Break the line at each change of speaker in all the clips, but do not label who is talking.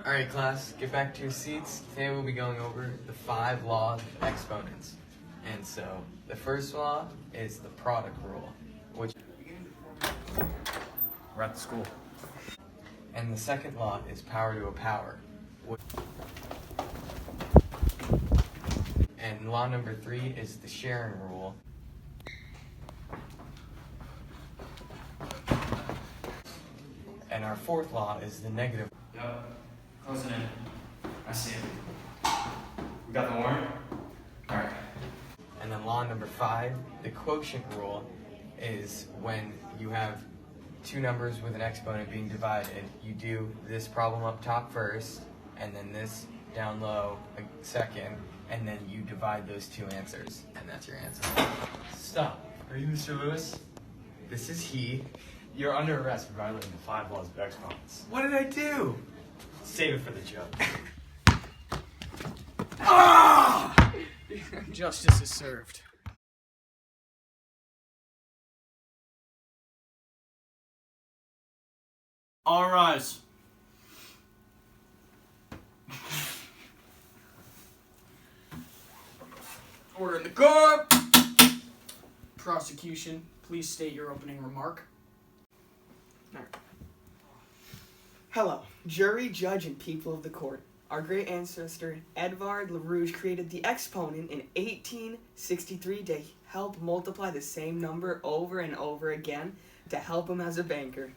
Alright class, get back to your seats. Today we'll be going over the 5 laws of exponents. And so, the first law is the product rule, which
We're at the school.
and the second law is power to a power. And law number 3 is the sharing rule. And our fourth law is the negative.
Yep. Closing in. I see it. We got the warrant? Alright.
And then law number 5, the quotient rule, is when you have two numbers with an exponent being divided, you do this problem up top first, and then this down low second, and then you divide those two answers, and that's your answer.
Stop. Are you Mr. Lewis?
This is he.
You're under arrest for violating the 5 laws of exponents.
What did I do?
Save it for the judge.
Justice is served.
All rise.
Order in the court! Prosecution, please state your opening remark.
Hello, jury, judge, and people of the court. Our great ancestor Edvard LaRouche created the exponent in 1863 to help multiply the same number over and over again to help him as a banker.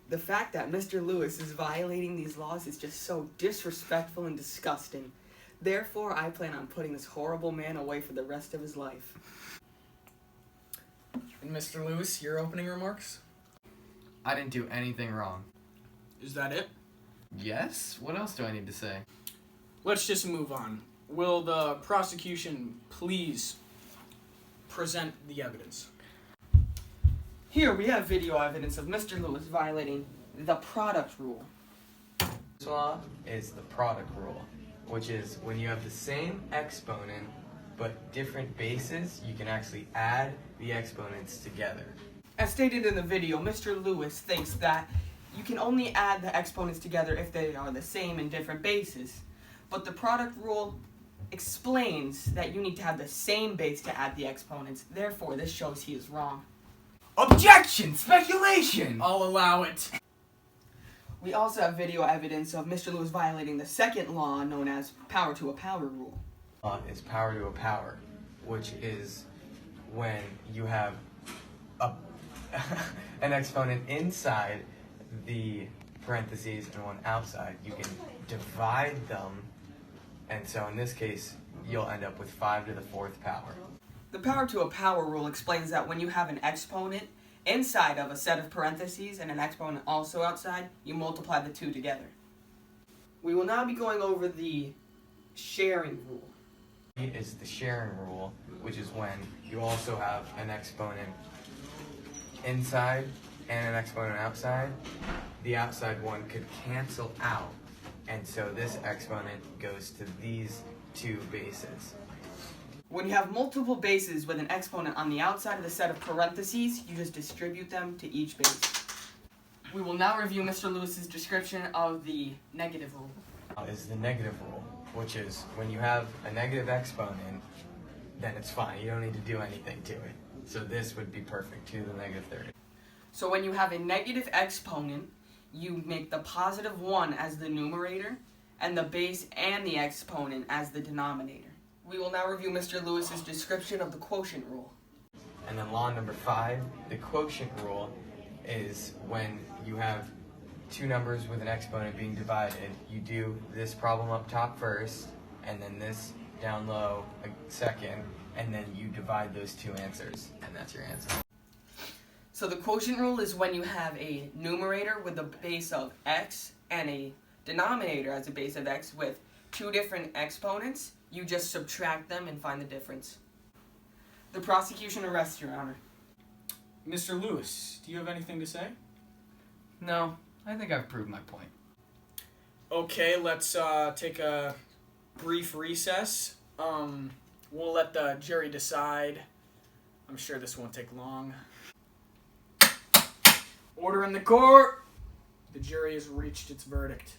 The fact that Mr. Lewis is violating these laws is just so disrespectful and disgusting. Therefore, I plan on putting this horrible man away for the rest of his life.
And Mr. Lewis, your opening remarks?
I didn't do anything wrong.
Is that it?
Yes? What else do I need to say?
Let's just move on. Will the prosecution please present the evidence?
Here we have video evidence of Mr. Lewis violating the product rule.
This law is the product rule, which is when you have the same exponent but different bases, you can actually add the exponents together.
As stated in the video, Mr. Lewis thinks that you can only add the exponents together if they are the same in different bases. But the product rule explains that you need to have the same base to add the exponents. Therefore, this shows he is wrong.
Objection! Speculation!
I'll allow it.
We also have video evidence of Mr. Lewis violating the second law known as power to a power rule.
Is power to a power, which is when you have an exponent inside the parentheses and one outside. You can divide them, and so in this case, you'll end up with 5 to the 4th power.
The power to a power rule explains that when you have an exponent inside of a set of parentheses and an exponent also outside, you multiply the two together. We will now be going over the sharing rule.
Is the sharing rule, which is when you also have an exponent inside and an exponent outside. The outside one could cancel out, and so this exponent goes to these two bases.
When you have multiple bases with an exponent on the outside of the set of parentheses, you just distribute them to each base. We will now review Mr. Lewis's description of the negative rule.
Is the negative rule, which is when you have a negative exponent, then it's fine. You don't need to do anything to it. So this would be perfect, 2 to the negative 30.
So when you have a negative exponent, you make the positive 1 as the numerator, and the base and the exponent as the denominator. We will now review Mr. Lewis's description of the quotient rule.
And then law number 5, the quotient rule, is when you have two numbers with an exponent being divided, you do this problem up top first, and then this down low second, and then you divide those two answers, and that's your answer.
So the quotient rule is when you have a numerator with a base of x and a denominator as a base of x with two different exponents. You just subtract them and find the difference. The prosecution arrests, Your Honor.
Mr. Lewis, do you have anything to say?
No, I think I've proved my point.
Okay, let's take a brief recess. We'll let the jury decide. I'm sure this won't take long. Order in the court! The jury has reached its verdict.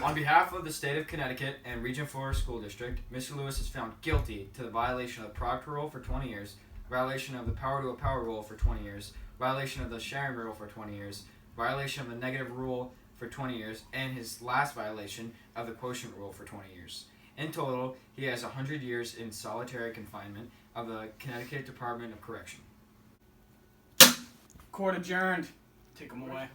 On behalf of the state of Connecticut and Region 4 School District, Mr. Lewis is found guilty to the violation of the Proctor Rule for 20 years, violation of the Power to a Power Rule for 20 years, violation of the Sharing Rule for 20 years, violation of the Negative Rule for 20 years, and his last violation of the Quotient Rule for 20 years. In total, he has 100 years in solitary confinement of the Connecticut Department of Correction.
Court adjourned. Take them away.